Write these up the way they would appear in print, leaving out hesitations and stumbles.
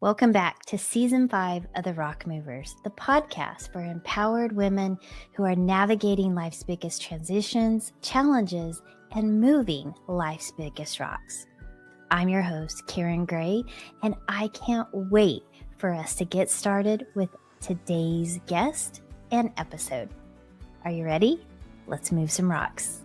Welcome back to Season 5 of The Rock Movers, the podcast for empowered women who are navigating life's biggest transitions, challenges, and moving life's biggest rocks. I'm your host, Karen Gray, and I can't wait for us to get started with today's guest and episode. Are you ready? Let's move some rocks.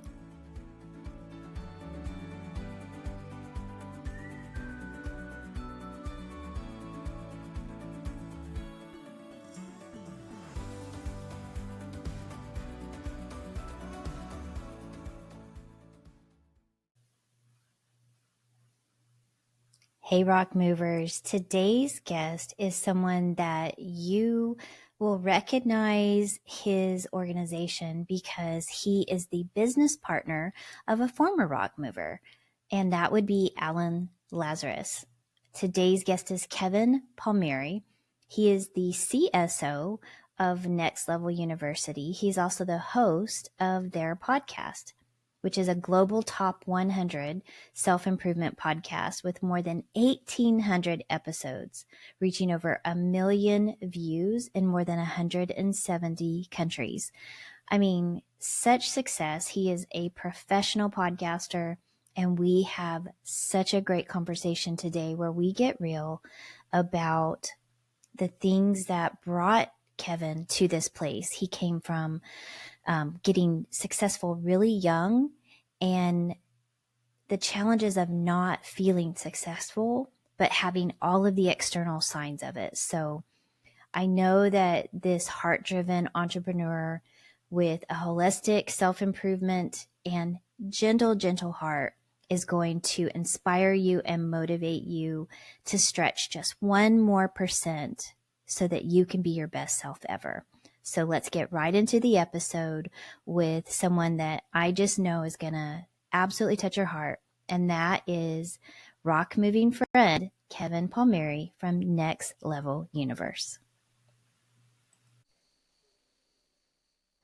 Hey, Rock Movers. Today's guest is someone that you will recognize his organization because he is the business partner of a former Rock Mover, and that would be Alan Lazarus. Today's guest is Kevin Palmieri. He is the CSO of Next Level University. He's also the host of their podcast, which is a global top 100 self-improvement podcast with more than 1,800 episodes, reaching over 1 million views in more than 170 countries. I mean, such success. He is a professional podcaster, and we have such a great conversation today where we get real about the things that brought Kevin to this place. He came from getting successful really young and the challenges of not feeling successful, but having all of the external signs of it. So I know that this heart-driven entrepreneur with a holistic self-improvement and gentle heart is going to inspire you and motivate you to stretch just 1% so that you can be your best self ever. So let's get right into the episode with someone that I just know is going to absolutely touch your heart. And that is rock moving friend, Kevin Palmieri from Next Level Universe.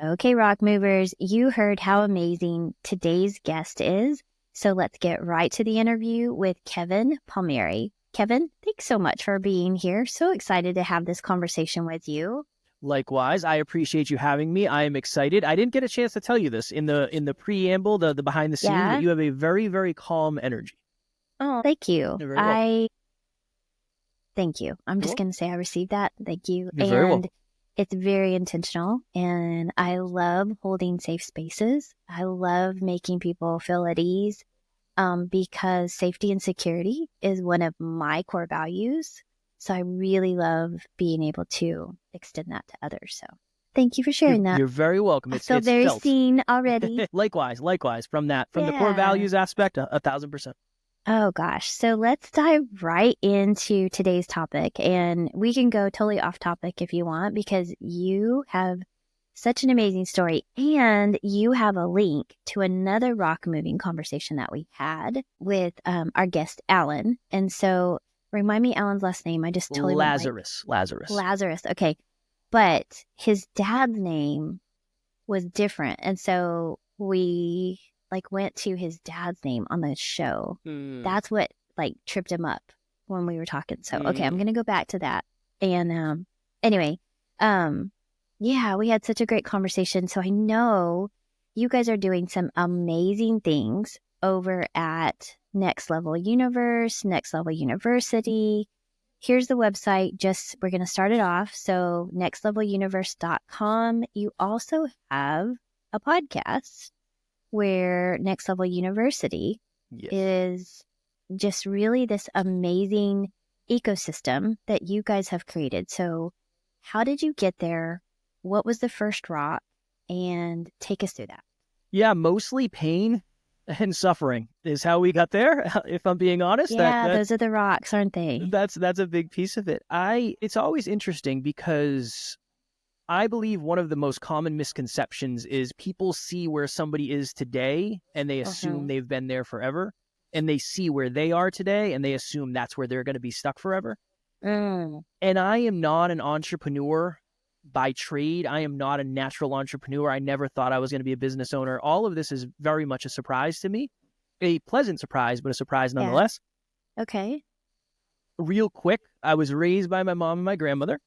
Okay, Rock Movers, you heard how amazing today's guest is. So let's get right to the interview with Kevin Palmieri. Kevin, thanks so much for being here. So excited to have this conversation with you. Likewise, I appreciate you having me. I am excited. I didn't get a chance to tell you this in the preamble, the behind the scenes, but you have a very, very calm energy. Oh, thank you. You're very welcome. Thank you. I'm just going to say I received that. Thank you. You're very welcome. It's very intentional, and I love holding safe spaces. I love making people feel at ease because safety and security is one of my core values. So I really love being able to extend that to others. So thank you for sharing that. You're very welcome. I feel very felt. seen already. Likewise. From the core values aspect, 1,000%. Oh gosh. So let's dive right into today's topic, and we can go totally off topic if you want, because you have such an amazing story and you have a link to another rock moving conversation that we had with our guest, Alan. And so remind me Alan's last name. I just totally Lazarus. Lazarus. Okay. But his dad's name was different. And so we went to his dad's name on the show. That's what tripped him up when we were talking. So, okay, I'm going to go back to that. And anyway, yeah, we had such a great conversation. So I know you guys are doing some amazing things over at Next Level Universe, Next Level University. Here's the website. We're going to start it off. So nextleveluniverse.com. You also have a podcast where Next Level University is just really this amazing ecosystem that you guys have created. So how did you get there? What was the first rock? And take us through that. Yeah, mostly pain and suffering is how we got there, if I'm being honest. Yeah, those are the rocks, aren't they? That's a big piece of it. It's always interesting because I believe one of the most common misconceptions is people see where somebody is today and they assume they've been there forever, and they see where they are today and they assume that's where they're going to be stuck forever. And I am not an entrepreneur by trade. I am not a natural entrepreneur. I never thought I was going to be a business owner. All of this is very much a surprise to me, a pleasant surprise, but a surprise nonetheless. Okay. real quick, I was raised by my mom and my grandmother.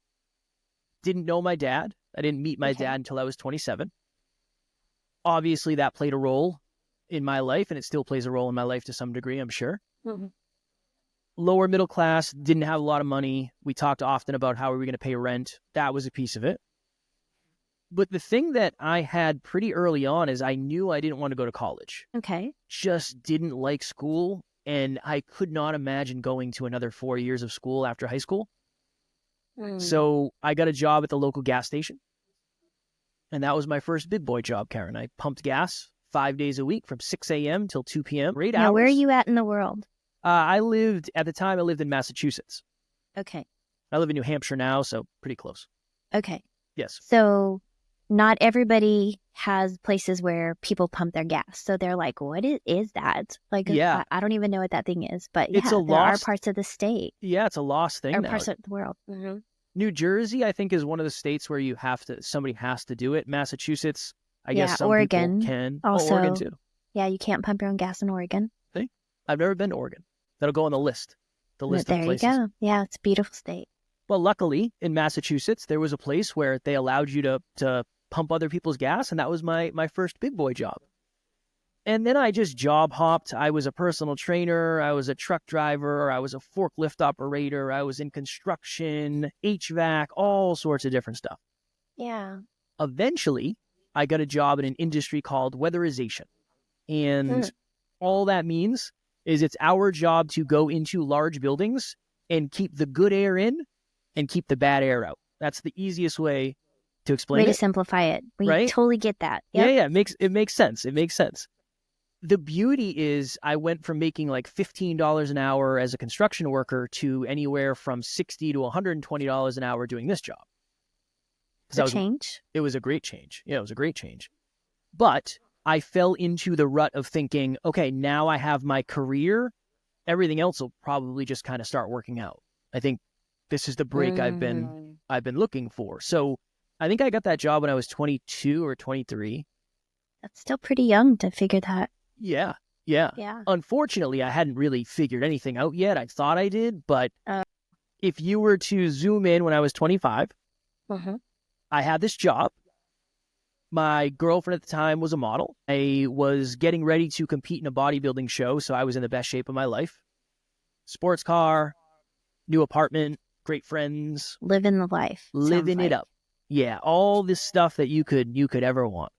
Didn't know my dad. I didn't meet my dad until I was 27. Obviously, that played a role in my life, and it still plays a role in my life to some degree, I'm sure. Mm-hmm. Lower middle class, didn't have a lot of money. We talked often about how we were going to pay rent. That was a piece of it. But the thing that I had pretty early on is I knew I didn't want to go to college. Okay. Just didn't like school, and I could not imagine going to another 4 years of school after high school. So I got a job at the local gas station. And that was my first big boy job, Karen. I pumped gas 5 days a week from 6 a.m. till 2 p.m. Great hours. Now, where are you at in the world? At the time, I lived in Massachusetts. Okay. I live in New Hampshire now, so pretty close. Okay. Yes. So not everybody has places where people pump their gas. So they're like, what is that? Like, yeah. I don't even know what that thing is. But it's there are parts of the state. Yeah, it's a lost thing or now. Parts of the world. Mm-hmm. New Jersey, I think, is one of the states where somebody has to do it. Massachusetts, I guess some Oregon people can. Also, Oregon too. Yeah, you can't pump your own gas in Oregon. See? I've never been to Oregon. That'll go on the list. The list of places. There you go. Yeah, it's a beautiful state. Well, luckily, in Massachusetts, there was a place where they allowed you to pump other people's gas, and that was my first big boy job. And then I just job hopped. I was a personal trainer. I was a truck driver. I was a forklift operator. I was in construction, HVAC, all sorts of different stuff. Yeah. Eventually, I got a job in an industry called weatherization. And all that means is it's our job to go into large buildings and keep the good air in and keep the bad air out. That's the easiest way to explain it. Way to simplify it. We totally get that. Yep. Yeah. It makes sense. It makes sense. The beauty is I went from making like $15 an hour as a construction worker to anywhere from $60 to $120 an hour doing this job. Change? It was a great change. Yeah, it was a great change. But I fell into the rut of thinking, okay, now I have my career. Everything else will probably just kind of start working out. I think this is the break I've been looking for. So I think I got that job when I was 22 or 23. That's still pretty young to figure that. Yeah. Unfortunately, I hadn't really figured anything out yet. I thought I did, but if you were to zoom in when I was 25, I had this job. My girlfriend at the time was a model. I was getting ready to compete in a bodybuilding show, so I was in the best shape of my life. Sports car, new apartment, great friends. Living the life. Living it up. Yeah, all this stuff that you could ever want.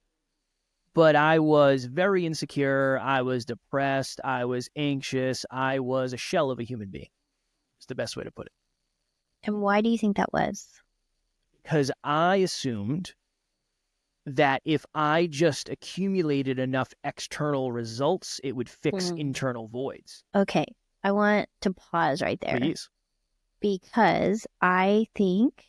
But I was very insecure. I was depressed. I was anxious. I was a shell of a human being. It's the best way to put it. And why do you think that was? Because I assumed that if I just accumulated enough external results, it would fix internal voids. Okay. I want to pause right there. Please. Because I think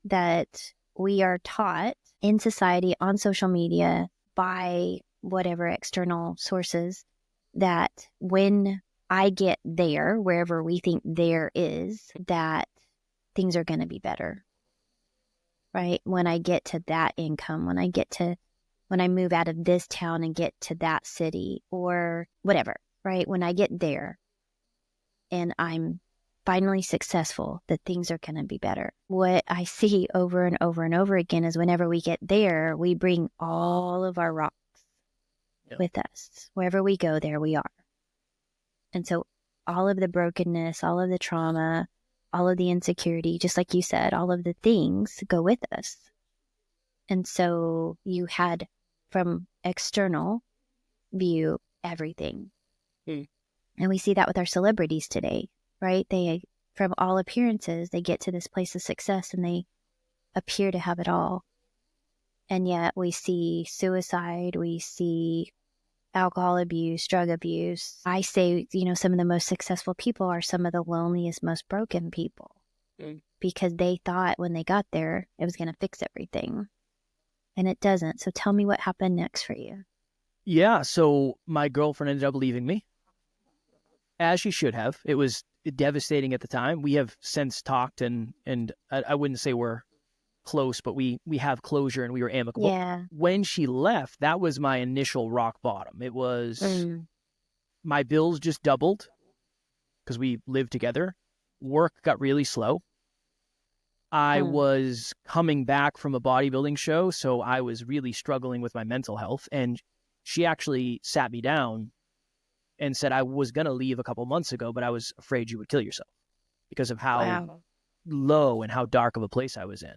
that we are taught in society, on social media, by whatever external sources, that when I get there, wherever we think there is, that things are going to be better, right? When I get to that income, when I move out of this town and get to that city or whatever, right? When I get there and I'm finally successful, that things are going to be better. What I see over and over and over again is whenever we get there, we bring all of our rocks with us. Wherever we go, there we are. And so all of the brokenness, all of the trauma, all of the insecurity, just like you said, all of the things go with us. And so you had from external view everything. And we see that with our celebrities today. Right? They, from all appearances, they get to this place of success and they appear to have it all. And yet we see suicide, we see alcohol abuse, drug abuse. I say, some of the most successful people are some of the loneliest, most broken people because they thought when they got there, it was going to fix everything. And it doesn't. So tell me what happened next for you. Yeah. So my girlfriend ended up leaving me, as she should have. It was devastating at the time. We have since talked and I wouldn't say we're close, but we have closure and we were amicable. Yeah. When she left, that was my initial rock bottom. It was my bills just doubled because we lived together. work got really slow. I was coming back from a bodybuilding show, so I was really struggling with my mental health. And she actually sat me down and said, I was going to leave a couple months ago, but I was afraid you would kill yourself because of how low and how dark of a place I was in.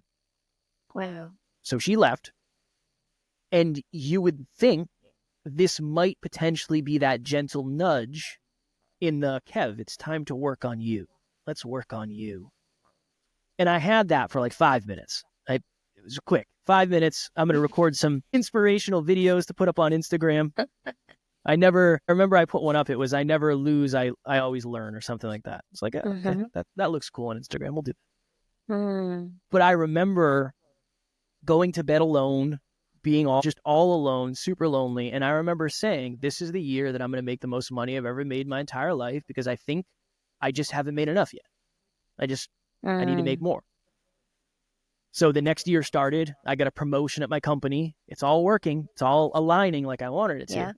Wow. So she left. And you would think this might potentially be that gentle nudge in the, Kev, it's time to work on you. Let's work on you. And I had that for like 5 minutes. It was quick. 5 minutes. I'm going to record some inspirational videos to put up on Instagram. I remember I put one up. It was, I never lose, I always learn, or something like that. It's like, okay, that looks cool on Instagram. We'll do that. But I remember going to bed alone, being all alone, super lonely. And I remember saying, this is the year that I'm going to make the most money I've ever made my entire life, because I think I just haven't made enough yet. I need to make more. So the next year started. I got a promotion at my company. It's all working. It's all aligning like I wanted it to. Yeah.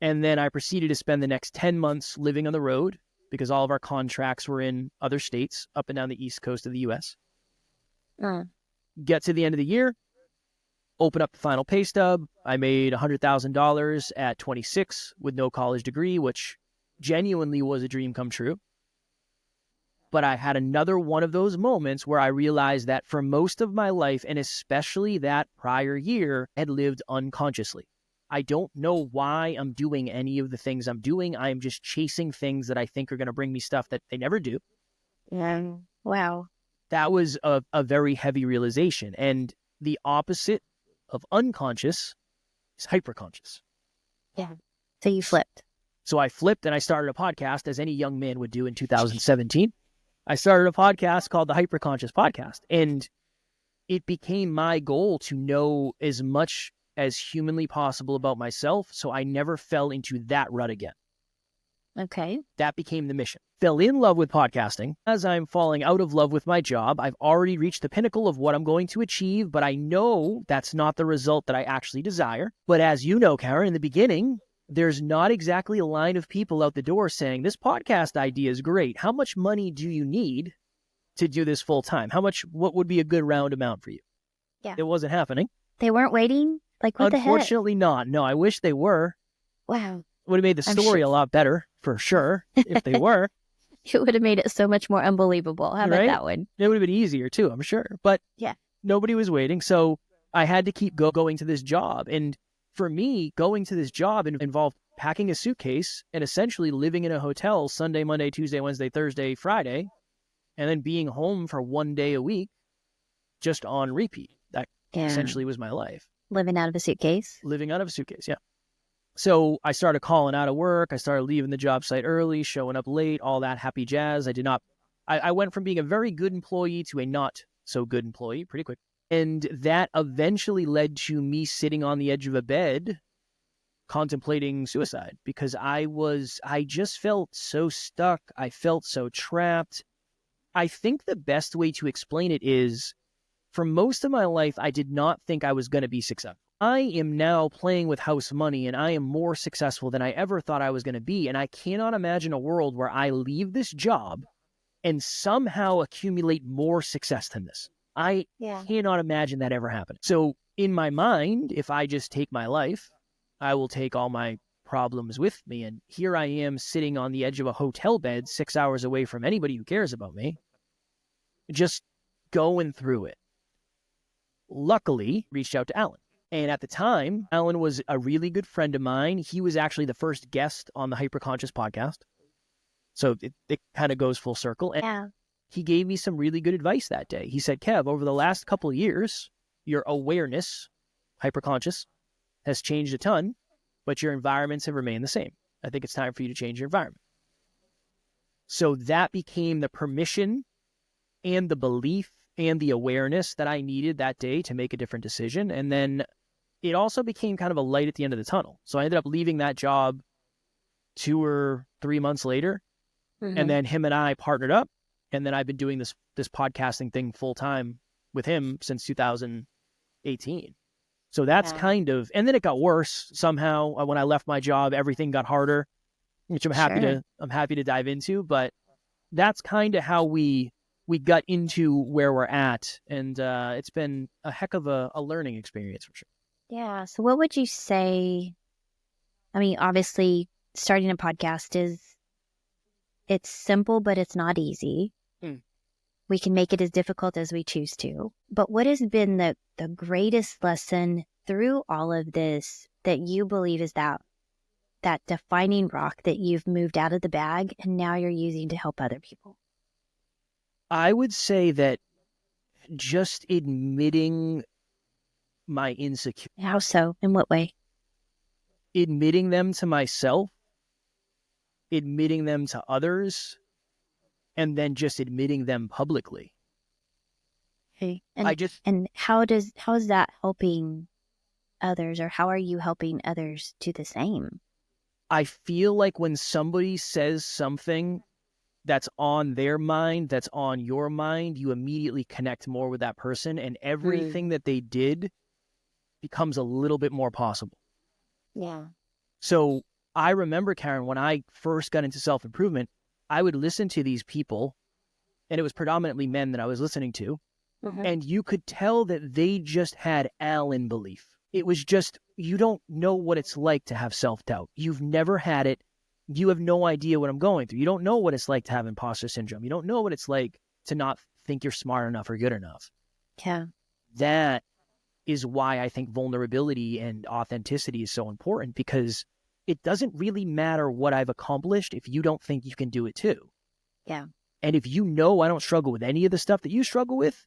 And then I proceeded to spend the next 10 months living on the road, because all of our contracts were in other states up and down the East Coast of the U.S. Get to the end of the year, open up the final pay stub. I made $100,000 at 26 with no college degree, which genuinely was a dream come true. But I had another one of those moments where I realized that for most of my life, and especially that prior year, I had lived unconsciously. I don't know why I'm doing any of the things I'm doing. I am just chasing things that I think are going to bring me stuff that they never do. Wow. That was a very heavy realization. And the opposite of unconscious is hyperconscious. Yeah. So you flipped. So I flipped and I started a podcast, as any young man would do in 2017. I started a podcast called the Hyperconscious Podcast, and it became my goal to know as much as humanly possible about myself, so I never fell into that rut again. Okay. That became the mission. Fell in love with podcasting. As I'm falling out of love with my job, I've already reached the pinnacle of what I'm going to achieve, but I know that's not the result that I actually desire. But as you know, Karen, in the beginning, there's not exactly a line of people out the door saying, this podcast idea is great. How much money do you need to do this full time? What would be a good round amount for you? Yeah. It wasn't happening. They weren't waiting? Like, what the heck? Unfortunately not. No, I wish they were. Wow. Would have made the story a lot better, for sure, if they were. It would have made it so much more unbelievable. How about that one? It would have been easier too, I'm sure. But yeah, nobody was waiting. So I had to keep going to this job. And for me, going to this job involved packing a suitcase and essentially living in a hotel Sunday, Monday, Tuesday, Wednesday, Thursday, Friday, and then being home for one day a week just on repeat. That essentially was my life. Living out of a suitcase? Living out of a suitcase, yeah. So I started calling out of work. I started leaving the job site early, showing up late, all that happy jazz. I went from being a very good employee to a not so good employee pretty quick. And that eventually led to me sitting on the edge of a bed contemplating suicide, because I just felt so stuck. I felt so trapped. I think the best way to explain it is, for most of my life, I did not think I was going to be successful. I am now playing with house money, and I am more successful than I ever thought I was going to be. And I cannot imagine a world where I leave this job and somehow accumulate more success than this. I cannot imagine that ever happening. So in my mind, if I just take my life, I will take all my problems with me. And here I am sitting on the edge of a hotel bed 6 hours away from anybody who cares about me, just going through it. Luckily, reached out to Alan. And at the time, Alan was a really good friend of mine. He was actually the first guest on the Hyperconscious podcast. So it kind of goes full circle. And he gave me some really good advice that day. He said, Kev, over the last couple of years, your awareness, hyperconscious, has changed a ton, but your environments have remained the same. I think it's time for you to change your environment. So that became the permission and the belief and the awareness that I needed that day to make a different decision. And then it also became kind of a light at the end of the tunnel. So I ended up leaving that job 2 or 3 months later. And then him and I partnered up. And then I've been doing this podcasting thing full time with him since 2018. So that's kind of, and then it got worse somehow. When I left my job, everything got harder, which I'm happy to dive into. But that's kind of how we got into where we're at. And it's been a heck of a learning experience for sure. Yeah. So what would you say? I mean, obviously starting a podcast it's simple, but it's not easy. Mm. We can make it as difficult as we choose to. But what has been the greatest lesson through all of this that you believe is that defining rock that you've moved out of the bag and now you're using to help other people? I would say that just admitting my insecurity, How so? In what way? admitting them to myself, admitting them to others, and then just admitting them publicly. Okay. And how is that helping others, or how are you helping others do the same? I feel like when somebody says something that's on their mind, that's on your mind, you immediately connect more with that person, and everything that they did becomes a little bit more possible. Yeah. So I remember, Karen, when I first got into self-improvement, I would listen to these people, and it was predominantly men that I was listening to, and you could tell that they just had Allen belief. It was just, you don't know what it's like to have self-doubt. You've never had it. You have no idea what I'm going through. You don't know what it's like to have imposter syndrome. You don't know what it's like to not think you're smart enough or good enough. Yeah. That is why I think vulnerability and authenticity is so important, because it doesn't really matter what I've accomplished if you don't think you can do it too. Yeah. And if you know I don't struggle with any of the stuff that you struggle with,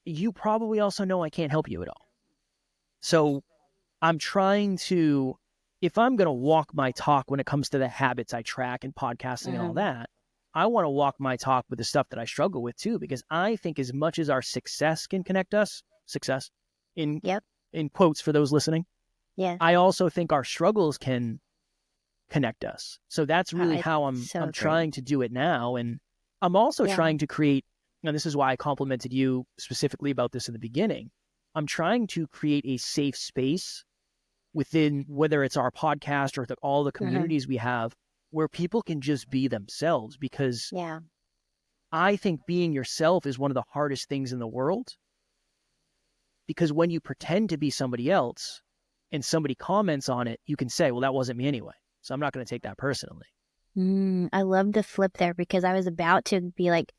you probably also know I can't help you at all. So I'm trying to, if I'm going to walk my talk when it comes to the habits I track and podcasting and all that, I want to walk my talk with the stuff that I struggle with too, because I think as much as our success can connect us, success in quotes for those listening, I also think our struggles can connect us. So that's really how I'm trying to do it now. And I'm also trying to create, and this is why I complimented you specifically about this in the beginning, I'm trying to create a safe space within, whether it's our podcast or all the communities we have, where people can just be themselves. Because I think being yourself is one of the hardest things in the world. Because when you pretend to be somebody else and somebody comments on it, you can say, well, that wasn't me anyway, so I'm not going to take that personally. I love the flip there, because I was about to be like,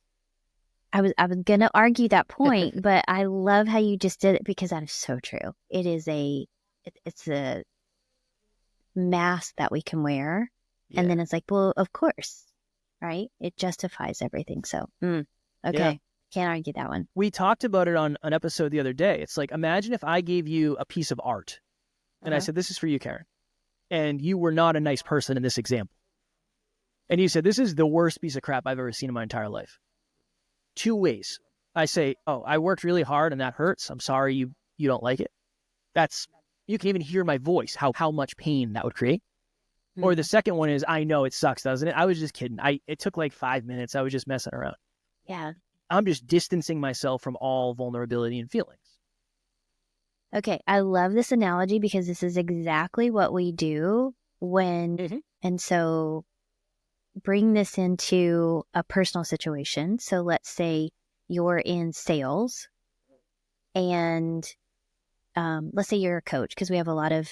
I was going to argue that point, but I love how you just did it, because that is so true. It is it's a mask that we can wear. And then it's like, well, of course, right? It justifies everything. So, okay. Can't argue that one. We talked about it on an episode the other day. It's like, imagine if I gave you a piece of art and I said, this is for you, Karen. And you were not a nice person in this example. And you said, this is the worst piece of crap I've ever seen in my entire life. Two ways. I say, oh, I worked really hard and that hurts. I'm sorry you don't like it. You can even hear my voice, how much pain that would create. Or the second one is, I know it sucks, doesn't it? I was just kidding. It took like 5 minutes. I was just messing around. Yeah. I'm just distancing myself from all vulnerability and feelings. Okay. I love this analogy, because this is exactly what we do when, and so bring this into a personal situation. So let's say you're in sales, and let's say you're a coach, because we have a lot of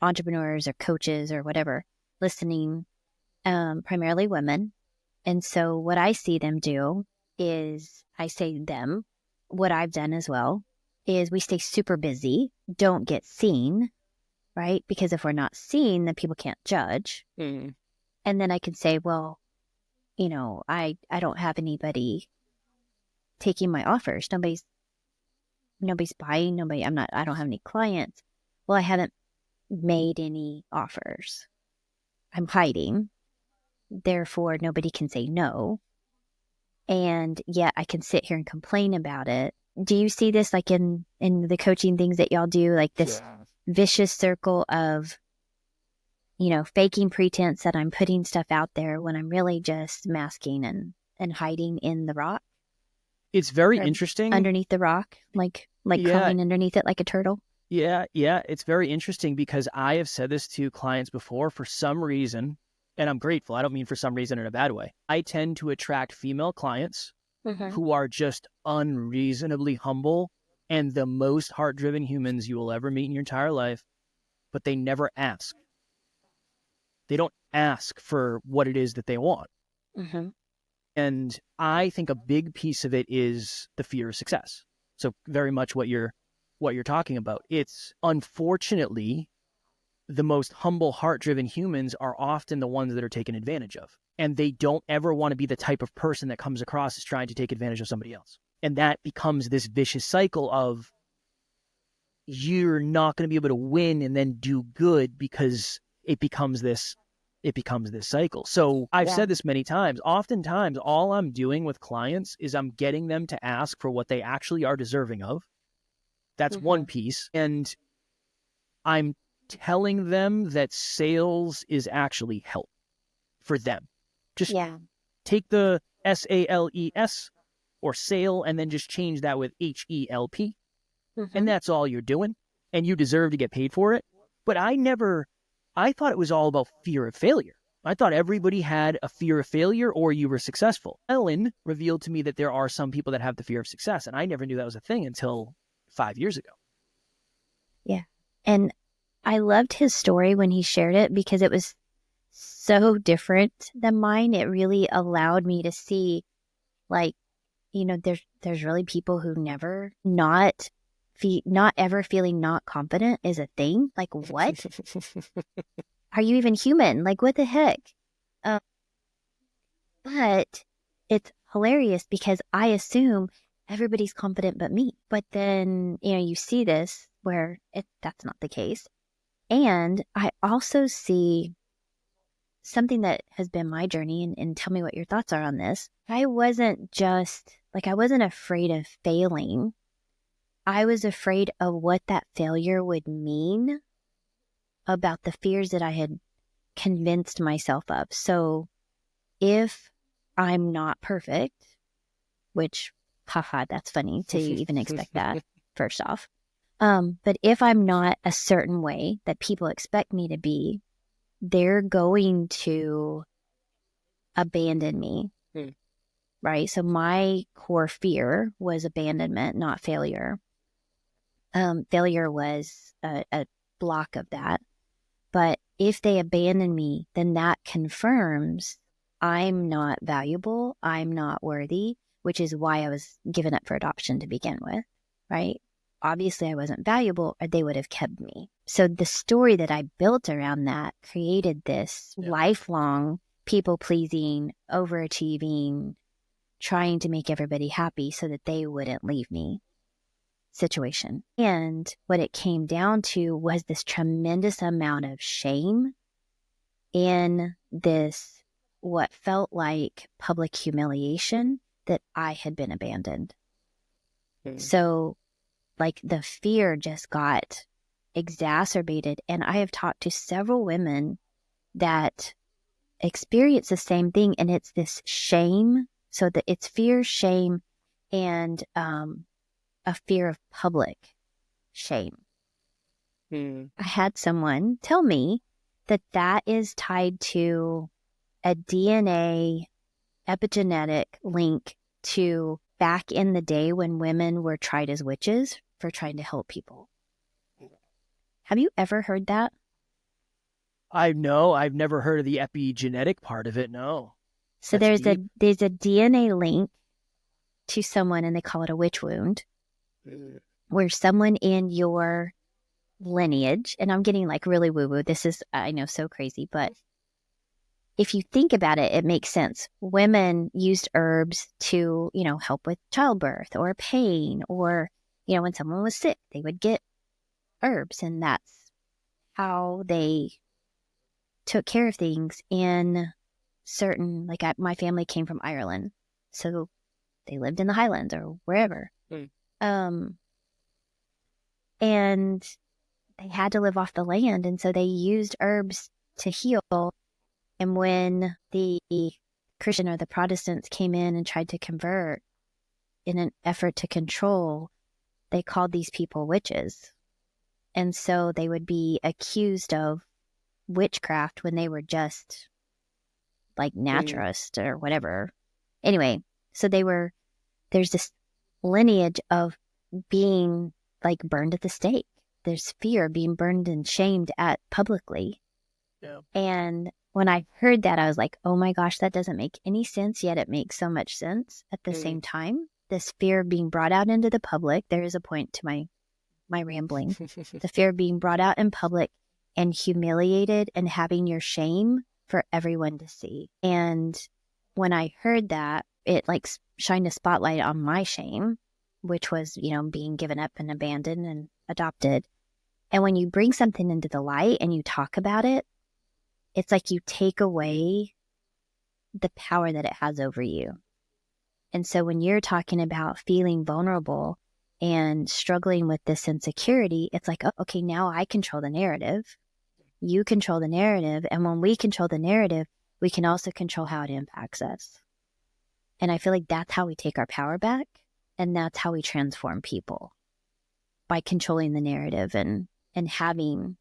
entrepreneurs or coaches or whatever listening, primarily women. And so what I see them do is, I say them, what I've done as well, is we stay super busy, don't get seen, right? Because if we're not seen, then people can't judge. And then I can say, well, I don't have anybody taking my offers. Nobody's buying. I don't have any clients. Well, I haven't made any offers. I'm hiding. Therefore, nobody can say no. And yet I can sit here and complain about it. Do you see this like in the coaching things that y'all do, like this vicious circle of, faking pretense that I'm putting stuff out there when I'm really just masking and hiding in the rock? It's very interesting. Underneath the rock, like crawling underneath it like a turtle. Yeah. It's very interesting, because I have said this to clients before. For some reason, and I'm grateful. I don't mean for some reason in a bad way. I tend to attract female clients who are just unreasonably humble and the most heart-driven humans you will ever meet in your entire life, but they never ask. They don't ask for what it is that they want. And I think a big piece of it is the fear of success. So very much what you're talking about. It's unfortunately the most humble, heart-driven humans are often the ones that are taken advantage of. And they don't ever want to be the type of person that comes across as trying to take advantage of somebody else. And that becomes this vicious cycle of you're not going to be able to win and then do good because it becomes this cycle. So I've said this many times. Oftentimes, all I'm doing with clients is I'm getting them to ask for what they actually are deserving of. That's one piece. And I'm telling them that sales is actually help for them. Just take the SALES or sale and then just change that with HELP. And that's all you're doing. And you deserve to get paid for it. But I thought it was all about fear of failure. I thought everybody had a fear of failure or you were successful. Ellen revealed to me that there are some people that have the fear of success. And I never knew that was a thing until 5 years ago. Yeah. And I loved his story when he shared it because it was so different than mine. It really allowed me to see, like, you know, there's really people who never not ever feeling not confident is a thing. Like, what? Are you even human? Like, what the heck? But it's hilarious because I assume everybody's confident but me. But then, you know, you see this where that's not the case. And I also see something that has been my journey, and tell me what your thoughts are on this. I wasn't afraid of failing. I was afraid of what that failure would mean about the fears that I had convinced myself of. So if I'm not perfect, which, haha, that's funny to even expect that, first off. But if I'm not a certain way that people expect me to be, they're going to abandon me, right? So my core fear was abandonment, not failure. Failure was a block of that. But if they abandon me, then that confirms I'm not valuable, I'm not worthy, which is why I was given up for adoption to begin with, right? Obviously, I wasn't valuable or they would have kept me. So the story that I built around that created this lifelong people-pleasing, overachieving, trying to make everybody happy so that they wouldn't leave me situation. And what it came down to was this tremendous amount of shame in this, what felt like public humiliation that I had been abandoned. So like the fear just got exacerbated. And I have talked to several women that experience the same thing. And it's this shame. So that it's fear, shame, and a fear of public shame. I had someone tell me that is tied to a DNA epigenetic link to back in the day when women were tried as witches for trying to help people. Have you ever heard that? I've never heard of the epigenetic part of it. No. So there's a DNA link to someone, and they call it a witch wound, where someone in your lineage, and I'm getting like really woo-woo. This is, I know, so crazy, but if you think about it, it makes sense. Women used herbs to, you know, help with childbirth or pain, or, you know, when someone was sick, they would get herbs, and that's how they took care of things in certain, like my family came from Ireland, so they lived in the Highlands or wherever. And they had to live off the land, and so they used herbs to heal. And when the Christian or the Protestants came in and tried to convert in an effort to control, they called these people witches. And so they would be accused of witchcraft when they were just like naturist or whatever. Anyway, so there's this lineage of being like burned at the stake. There's fear of being burned and shamed at publicly. Yeah. And when I heard that, I was like, oh my gosh, that doesn't make any sense, yet it makes so much sense at the same time. This fear of being brought out into the public, there is a point to my rambling. The fear of being brought out in public and humiliated and having your shame for everyone to see. And when I heard that, it like shined a spotlight on my shame, which was, being given up and abandoned and adopted. And when you bring something into the light and you talk about it, it's like you take away the power that it has over you. And so when you're talking about feeling vulnerable and struggling with this insecurity, it's like, oh, okay, now I control the narrative. You control the narrative. And when we control the narrative, we can also control how it impacts us. And I feel like that's how we take our power back. And that's how we transform people, by controlling the narrative and having,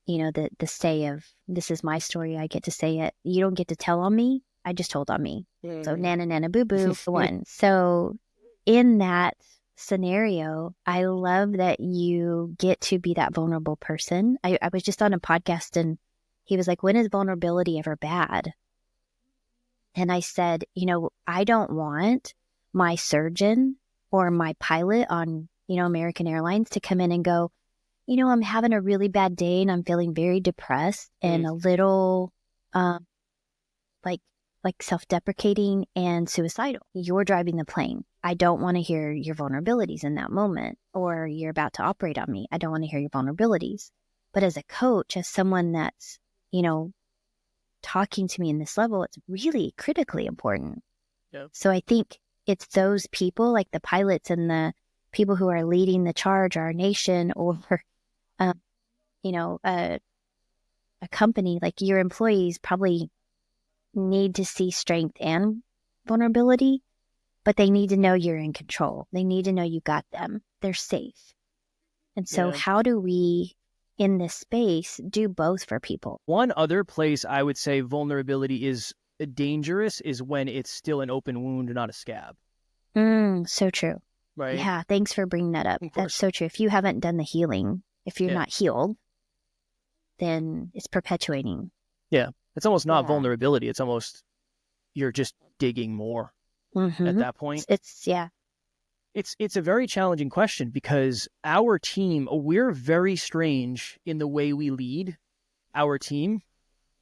the say of, this is my story. I get to say it. You don't get to tell on me. I just told on me. So nana, nana, boo, boo, one. So in that scenario, I love that you get to be that vulnerable person. I was just on a podcast and he was like, when is vulnerability ever bad? And I said, I don't want my surgeon or my pilot on, American Airlines to come in and go, I'm having a really bad day and I'm feeling very depressed and a little, like self-deprecating and suicidal. You're driving the plane. I don't want to hear your vulnerabilities in that moment, or you're about to operate on me. I don't want to hear your vulnerabilities. But as a coach, as someone that's, talking to me in this level, it's really critically important. Yep. So I think it's those people, like the pilots and the people who are leading the charge, our nation, or, a company, like your employees probably need to see strength and vulnerability, but they need to know you're in control. They need to know you got them. They're safe. And so how do we, in this space, do both for people? One other place I would say vulnerability is dangerous is when it's still an open wound, not a scab. So true. Right? Yeah, thanks for bringing that up. That's so true. If you haven't done the healing, if you're not healed, then it's perpetuating. Yeah. It's almost not vulnerability. It's almost you're just digging more at that point. It's a very challenging question because our team, we're very strange in the way we lead our team.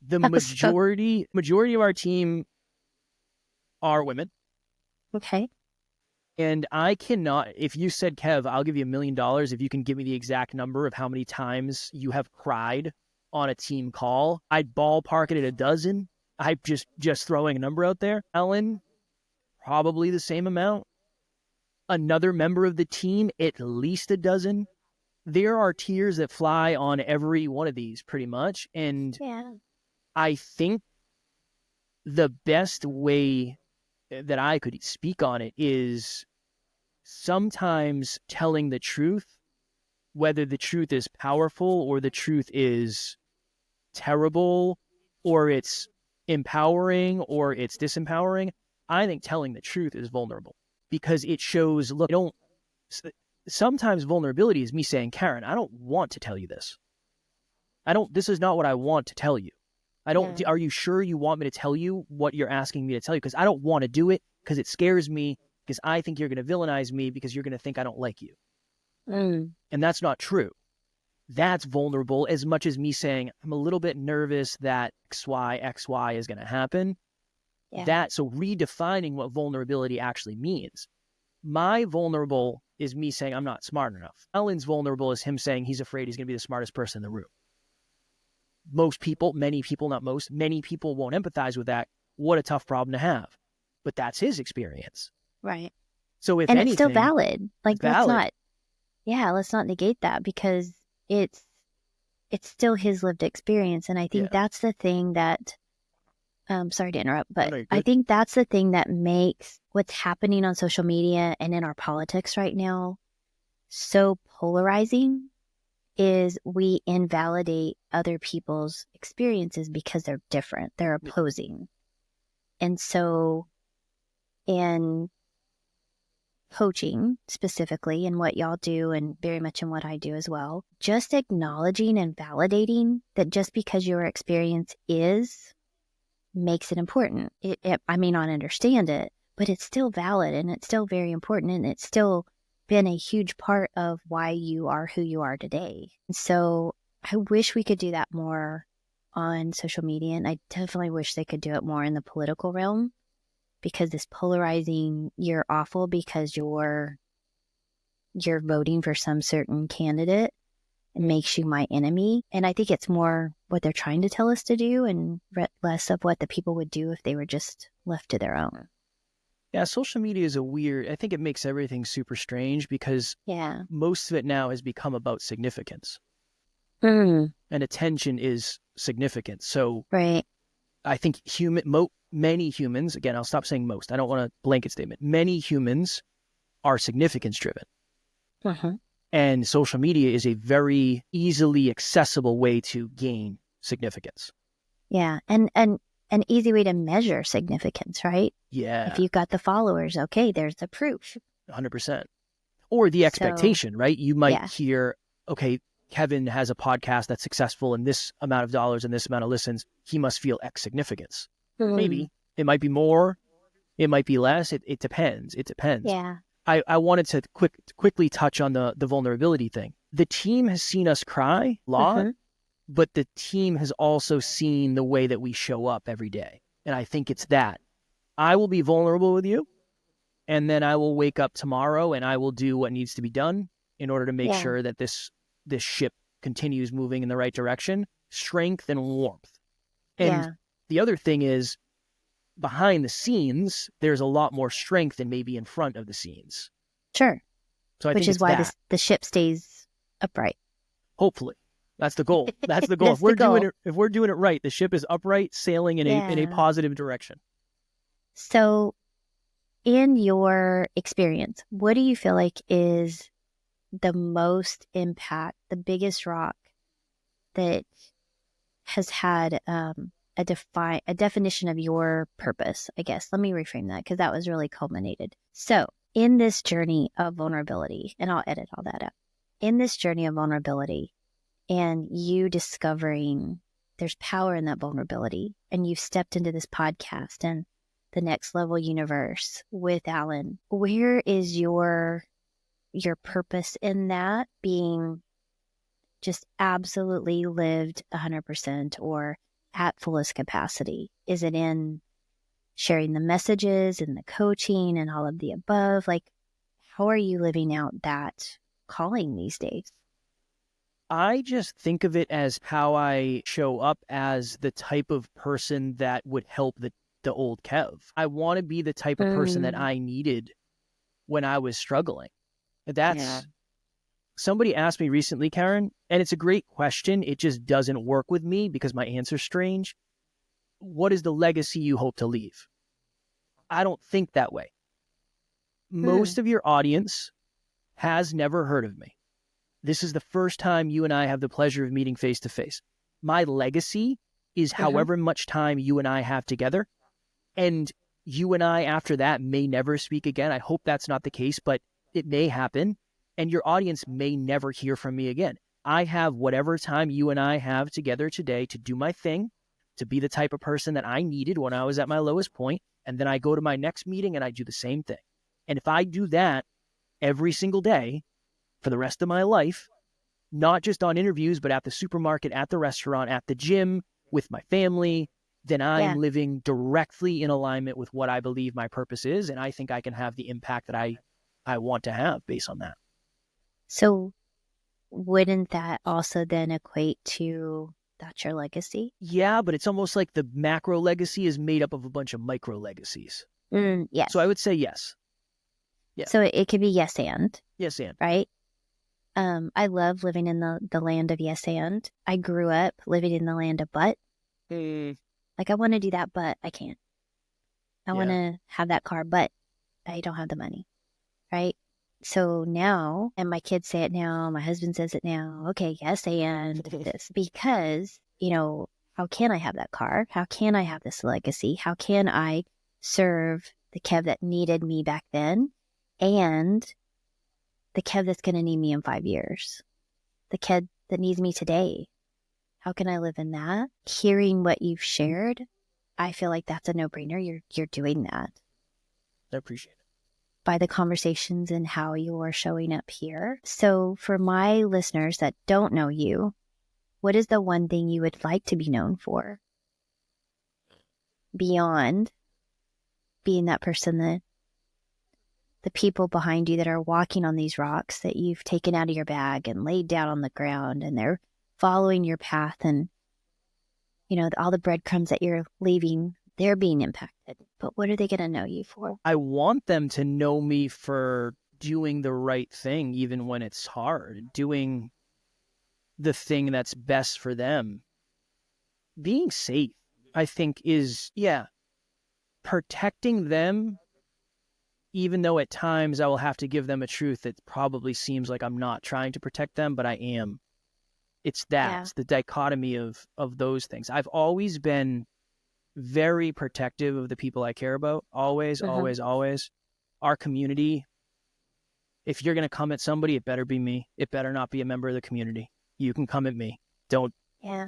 The majority of our team are women. Okay. And I cannot, if you said, Kev, I'll give you $1 million if you can give me the exact number of how many times you have cried on a team call, I'd ballpark it at 12. I'm just throwing a number out there. Ellen, probably the same amount. Another member of the team, at least 12. There are tears that fly on every one of these pretty much. And I think the best way that I could speak on it is sometimes telling the truth, whether the truth is powerful or the truth is terrible or it's empowering or it's disempowering. I think telling the truth is vulnerable because it shows, look, sometimes vulnerability is me saying, Karen, I don't want to tell you this. This is not what I want to tell you. Are you sure you want me to tell you what you're asking me to tell you? Because I don't want to do it because it scares me because I think you're going to villainize me because you're going to think I don't like you. And that's not true. That's vulnerable as much as me saying, I'm a little bit nervous that XY is going to happen. So redefining what vulnerability actually means. My vulnerable is me saying I'm not smart enough. Alan's vulnerable is him saying he's afraid he's going to be the smartest person in the room. Many people won't empathize with that. What a tough problem to have. But that's his experience. Right. So if anything, it's still valid. Like, valid. let's not negate that because it's still his lived experience. And I think that's the thing that, sorry to interrupt, but I think that's the thing that makes what's happening on social media and in our politics right now so polarizing is we invalidate other people's experiences because they're different, they're opposing. And so in coaching specifically, and what y'all do, and very much in what I do as well, just acknowledging and validating that just because your experience is makes it important. I may not understand it, but it's still valid and it's still very important, and it's still been a huge part of why you are who you are today. And so I wish we could do that more on social media, and I definitely wish they could do it more in the political realm, because this polarizing, you're awful because you're voting for some certain candidate, and makes you my enemy. And I think it's more what they're trying to tell us to do, and less of what the people would do if they were just left to their own. Yeah, social media is I think it makes everything super strange, because most of it now has become about significance. And attention is significant. So right. I think many humans, again, I'll stop saying most, I don't want a blanket statement. Many humans are significance driven. And social media is a very easily accessible way to gain significance. Yeah. And an easy way to measure significance, right? Yeah. If you've got the followers, okay, there's the proof. 100%. Or the expectation, right? You might hear, okay, Kevin has a podcast that's successful in this amount of dollars and this amount of listens. He must feel X significance. Maybe. It might be more. It might be less. It depends. It depends. Yeah. I wanted to quickly touch on the vulnerability thing. The team has seen us cry a lot, but the team has also seen the way that we show up every day. And I think it's that. I will be vulnerable with you, and then I will wake up tomorrow and I will do what needs to be done in order to make sure that this ship continues moving in the right direction. Strength and warmth. And the other thing is, behind the scenes, there's a lot more strength than maybe in front of the scenes. Sure. So I Which think is why the ship stays upright. Hopefully. That's the goal. That's the goal. If we're doing it right, the ship is upright, sailing in a positive direction. So in your experience, what do you feel like is the most impact, the biggest rock that has had a definition of your purpose, I guess? Let me reframe that, because that was really culminated. So in this journey of vulnerability, and I'll edit all that out, in this journey of vulnerability and you discovering there's power in that vulnerability, and you've stepped into this podcast and the Next Level Universe with Alan, where is your purpose in that being just absolutely lived 100% or at fullest capacity? Is it in sharing the messages and the coaching and all of the above? Like, how are you living out that calling these days? I just think of it as how I show up as the type of person that would help the old Kev. I want to be the type of person that I needed when I was struggling. Somebody asked me recently, Karen, and it's a great question. It just doesn't work with me because my answer's strange. What is the legacy you hope to leave? I don't think that way. Most of your audience has never heard of me. This is the first time you and I have the pleasure of meeting face to face. My legacy is however much time you and I have together. And you and I, after that, may never speak again. I hope that's not the case, but it may happen. And your audience may never hear from me again. I have whatever time you and I have together today to do my thing, to be the type of person that I needed when I was at my lowest point. And then I go to my next meeting and I do the same thing. And if I do that every single day for the rest of my life, not just on interviews, but at the supermarket, at the restaurant, at the gym, with my family, then I'm living directly in alignment with what I believe my purpose is. And I think I can have the impact that I want to have based on that. So wouldn't that also then equate to that's your legacy? Yeah, but it's almost like the macro legacy is made up of a bunch of micro legacies. Yes. So I would say yes. Yeah. So it could be yes and. Yes and. Right? I love living in the land of yes and. I grew up living in the land of but. Like, I want to do that, but I can't. I want to have that car, but I don't have the money. Right? So now, and my kids say it now, my husband says it now. Okay, yes, and this, because, how can I have that car? How can I have this legacy? How can I serve the Kev that needed me back then and the Kev that's going to need me in 5 years? The Kev that needs me today. How can I live in that? Hearing what you've shared, I feel like that's a no-brainer. You're doing that. I appreciate it. By the conversations and how you're showing up here. So for my listeners that don't know you, what is the one thing you would like to be known for beyond being that person, that the people behind you that are walking on these rocks that you've taken out of your bag and laid down on the ground, and they're following your path, and all the breadcrumbs that you're leaving, they're being impacted. But what are they going to know you for? I want them to know me for doing the right thing, even when it's hard, doing the thing that's best for them. Being safe, I think, is, protecting them, even though at times I will have to give them a truth that probably seems like I'm not trying to protect them, but I am. It's the dichotomy of those things. I've always been very protective of the people I care about. Always, always, always. Our community, if you're going to come at somebody, it better be me. It better not be a member of the community. You can come at me. Don't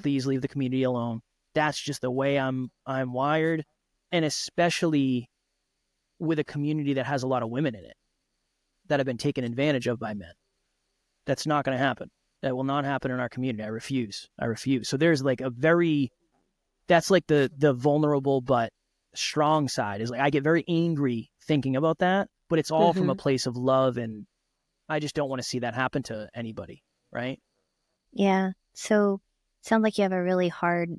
please leave the community alone. That's just the way I'm wired. And especially with a community that has a lot of women in it that have been taken advantage of by men. That's not going to happen. That will not happen in our community. I refuse. So there's like that's like the vulnerable but strong side, is like I get very angry thinking about that, but it's all from a place of love, and I just don't want to see that happen to anybody, right? Yeah. So sounds like you have a really hard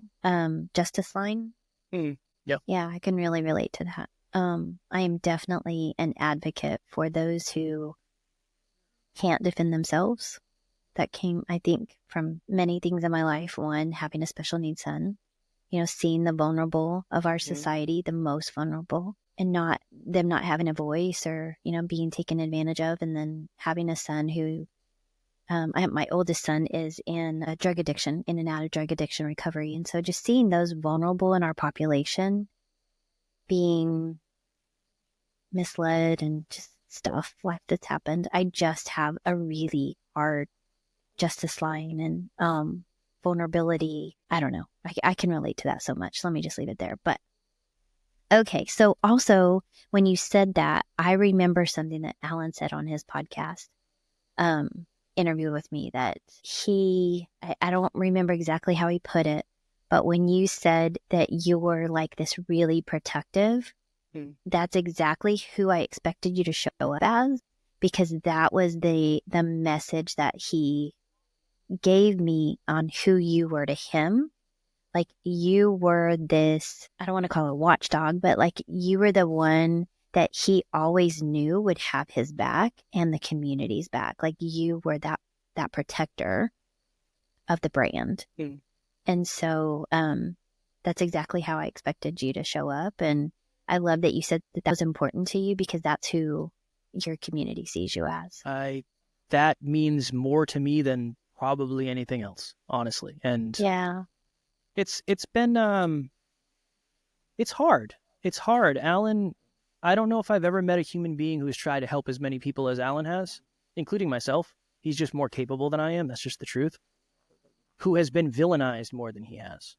justice line. Yeah. Yeah, I can really relate to that. I am definitely an advocate for those who can't defend themselves. That came, I think, from many things in my life. One, having a special needs son, seeing the vulnerable of our society, the most vulnerable, and not having a voice, or, being taken advantage of. And then having a son who, my oldest son is in a drug addiction, in and out of drug addiction recovery. And so just seeing those vulnerable in our population being misled and just stuff like that's happened, I just have a really hard justice line and vulnerability. I don't know. I can relate to that so much. Let me just leave it there. But okay. So also, when you said that, I remember something that Alan said on his podcast interview with me, that I don't remember exactly how he put it, but when you said that you were like this really protective, that's exactly who I expected you to show up as, because that was the message that he gave me on who you were to him. Like, you were this, I don't want to call it a watchdog, but like you were the one that he always knew would have his back and the community's back. Like, you were that protector of the brand. And so that's exactly how I expected you to show up. And I love that you said that was important to you, because that's who your community sees you as. That means more to me than probably anything else, honestly. And it's been it's hard. It's hard. Alan, I don't know if I've ever met a human being who's tried to help as many people as Alan has, including myself. He's just more capable than I am. That's just the truth. Who has been villainized more than he has.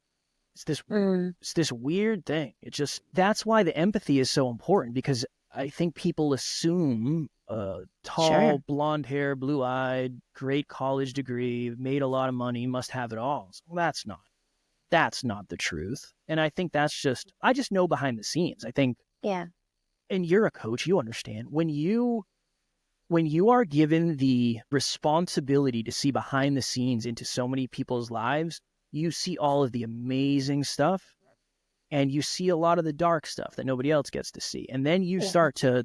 It's this weird thing. That's why the empathy is so important, because I think people assume tall, blonde hair, blue-eyed, great college degree, made a lot of money, must have it all. Well, that's not the truth. And I think I just know behind the scenes. I think, and you're a coach, you understand, when you are given the responsibility to see behind the scenes into so many people's lives, you see all of the amazing stuff, and you see a lot of the dark stuff that nobody else gets to see. And then you start to,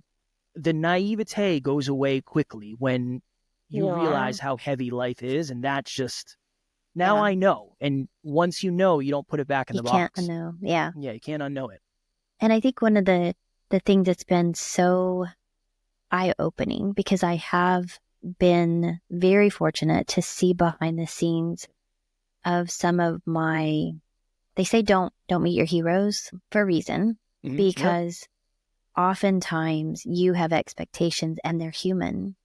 the naivete goes away quickly when you realize how heavy life is. And that's just, now I know. And once you know, you don't put it back in the box. You can't unknow. Yeah. Yeah, you can't unknow it. And I think one of the things that's been so eye-opening because I have been very fortunate to see behind the scenes of some of my, they say don't meet your heroes for a reason, because oftentimes you have expectations and they're human.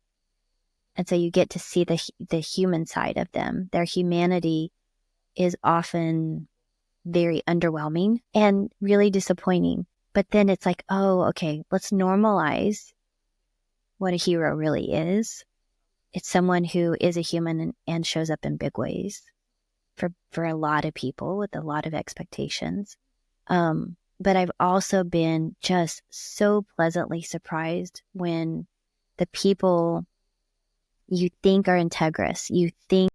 And so you get to see the human side of them. Their humanity is often very underwhelming and really disappointing. But then it's like, oh, okay, let's normalize what a hero really is. It's someone who is a human and shows up in big ways for a lot of people with a lot of expectations. But I've also been just so pleasantly surprised when the people you think are integrous, you think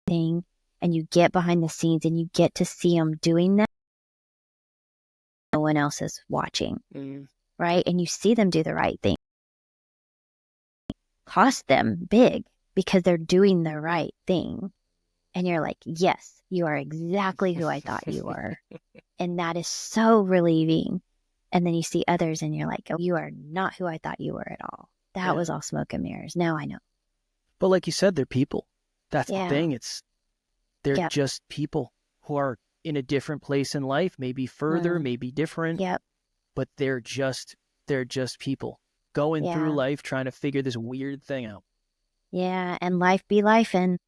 thing, and you get behind the scenes and you get to see them doing that. No one else is watching, right? And you see them do the right thing. Cost them big because they're doing the right thing. And you're like, yes, you are exactly who I thought you were. And that is so relieving. And then you see others and you're like, oh, you are not who I thought you were at all. That was all smoke and mirrors. Now I know. But like you said, they're people. That's the thing. They're just people who are in a different place in life, maybe further, maybe different. But they're just people going through life trying to figure this weird thing out. Yeah, and life be life, and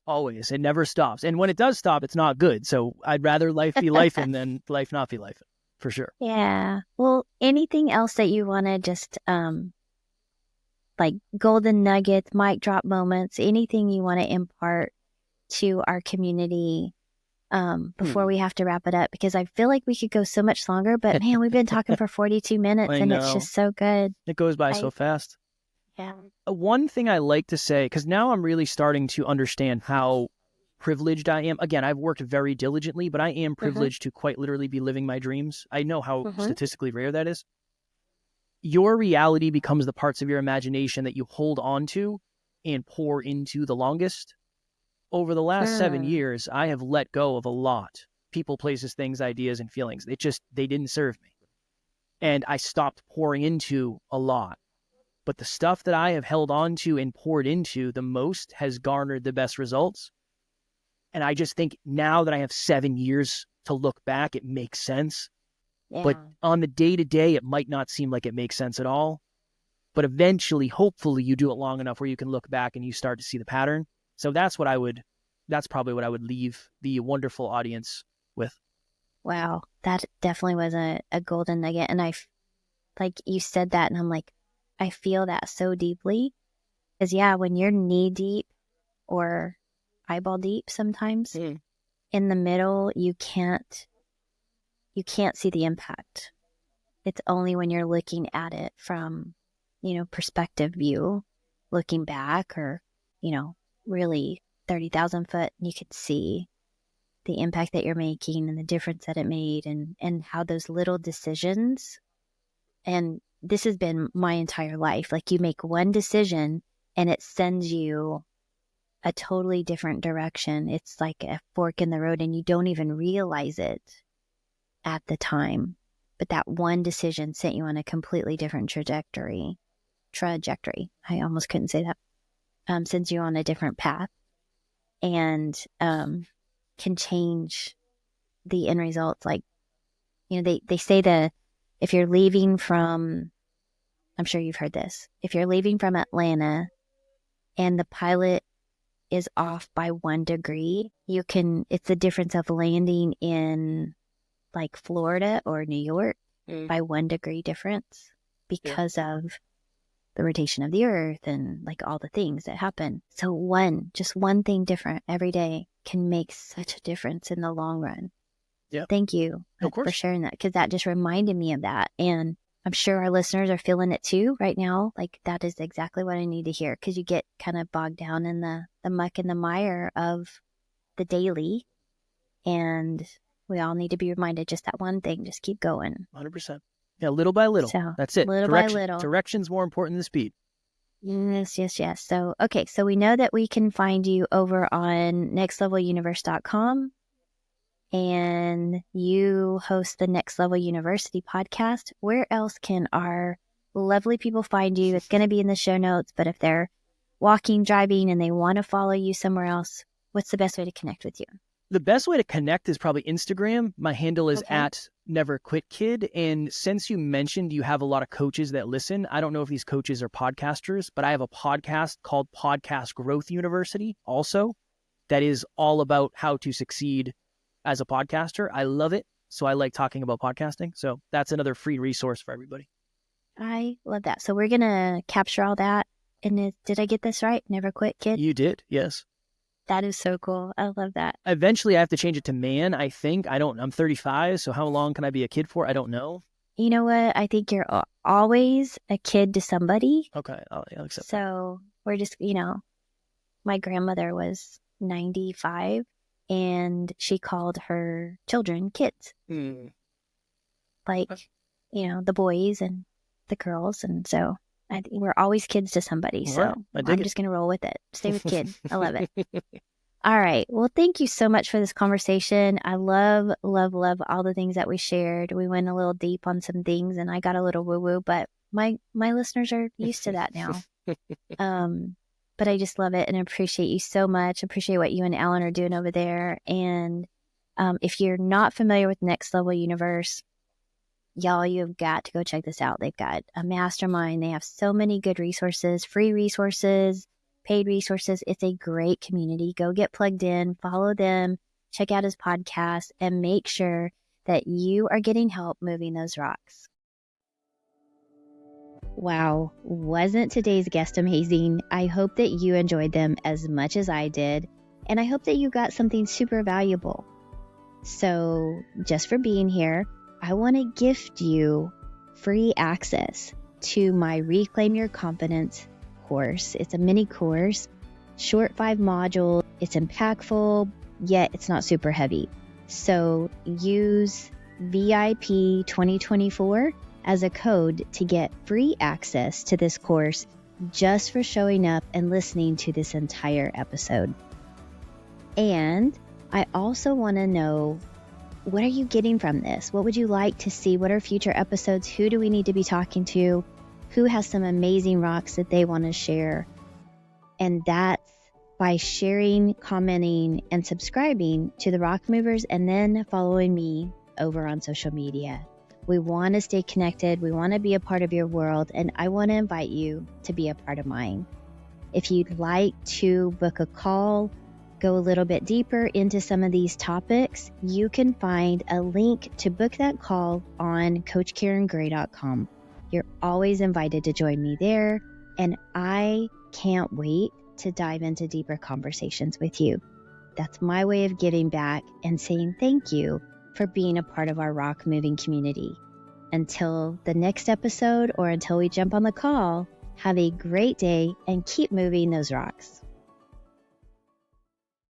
always. It never stops. And when it does stop, it's not good. So I'd rather life be life than life not be life, for sure. Yeah. Well, anything else that you want to just like golden nuggets, mic drop moments, anything you want to impart to our community before we have to wrap it up? Because I feel like we could go so much longer, but man, we've been talking for 42 minutes and it's just so good. It goes by so fast. Yeah. One thing I like to say, because now I'm really starting to understand how privileged I am. Again, I've worked very diligently, but I am privileged to quite literally be living my dreams. I know how statistically rare that is. Your reality becomes the parts of your imagination that you hold on to and pour into the longest. Over the last 7 years, I have let go of a lot. People, places, things, ideas, and feelings. They didn't serve me. And I stopped pouring into a lot. But the stuff that I have held on to and poured into the most has garnered the best results. And I just think now that I have 7 years to look back, it makes sense. Yeah. But on the day-to-day, it might not seem like it makes sense at all. But eventually, hopefully, you do it long enough where you can look back and you start to see the pattern. So that's probably what I would leave the wonderful audience with. Wow. That definitely was a golden nugget. And like you said that, and I'm like, I feel that so deeply. Because when you're knee deep or eyeball deep sometimes, in the middle, you can't see the impact. It's only when you're looking at it from, perspective view, looking back, or, really 30,000 foot, you could see the impact that you're making and the difference that it made, and how those little decisions, and this has been my entire life. Like, you make one decision and it sends you a totally different direction. It's like a fork in the road and you don't even realize it at the time. But that one decision sent you on a completely different trajectory. I almost couldn't say that. Sends you on a different path and can change the end results. Like, they say if you're leaving from, I'm sure you've heard this, if you're leaving from Atlanta and the pilot is off by 1 degree, it's the difference of landing in like Florida or New York by 1 degree difference because of the rotation of the earth and like all the things that happen. So just one thing different every day can make such a difference in the long run. Yeah. Thank you for sharing that, because that just reminded me of that. And I'm sure our listeners are feeling it too right now. Like, that is exactly what I need to hear, because you get kind of bogged down in the muck and the mire of the daily. And we all need to be reminded just that one thing. Just keep going. 100%. Yeah, little by little. So, that's it. Little by little. Direction's more important than speed. Yes. So, okay. So we know that we can find you over on nextleveluniverse.com. And you host the Next Level University podcast. Where else can our lovely people find you? It's going to be in the show notes, but if they're walking, driving, and they want to follow you somewhere else, what's the best way to connect with you? The best way to connect is probably Instagram. My handle is at NeverQuitKid. And since you mentioned you have a lot of coaches that listen, I don't know if these coaches are podcasters, but I have a podcast called Podcast Growth University also that is all about how to succeed as a podcaster. I love it. So I like talking about podcasting. So that's another free resource for everybody. I love that. So we're going to capture all that. And did I get this right? Never Quit Kid? You did, yes. That is so cool. I love that. Eventually, I have to change it to man, I think. I'm 35, so how long can I be a kid for? I don't know. You know what? I think you're always a kid to somebody. Okay, I'll accept that. So we're just, my grandmother was 95, and she called her children kids. Like, the boys and the girls. And so we're always kids to somebody. So right, I'm just going to roll with it. Stay with kid. I love it. All right. Well, thank you so much for this conversation. I love, love, love all the things that we shared. We went a little deep on some things and I got a little woo-woo, but my listeners are used to that now. But I just love it and appreciate you so much. Appreciate what you and Alan are doing over there. And if you're not familiar with Next Level Universe, y'all, you've got to go check this out. They've got a mastermind. They have so many good resources, free resources, paid resources. It's a great community. Go get plugged in, follow them, check out his podcast, and make sure that you are getting help moving those rocks. Wow, wasn't today's guest amazing? I hope that you enjoyed them as much as I did, and I hope that you got something super valuable. So just for being here, I want to gift you free access to my Reclaim Your Confidence course. It's a mini course, short 5 modules. It's impactful, yet it's not super heavy. So use VIP 2024 as a code to get free access to this course just for showing up and listening to this entire episode. And I also want to know, what are you getting from this? What would you like to see? What are future episodes? Who do we need to be talking to? Who has some amazing rocks that they want to share? And that's by sharing, commenting, and subscribing to the Rock Movers, and then following me over on social media. We want to stay connected. We want to be a part of your world, and I want to invite you to be a part of mine. If you'd like to book a call, go a little bit deeper into some of these topics, you can find a link to book that call on CoachKarenGray.com. You're always invited to join me there, and I can't wait to dive into deeper conversations with you. That's my way of giving back and saying thank you for being a part of our rock moving community. Until the next episode, or until we jump on the call, have a great day and keep moving those rocks.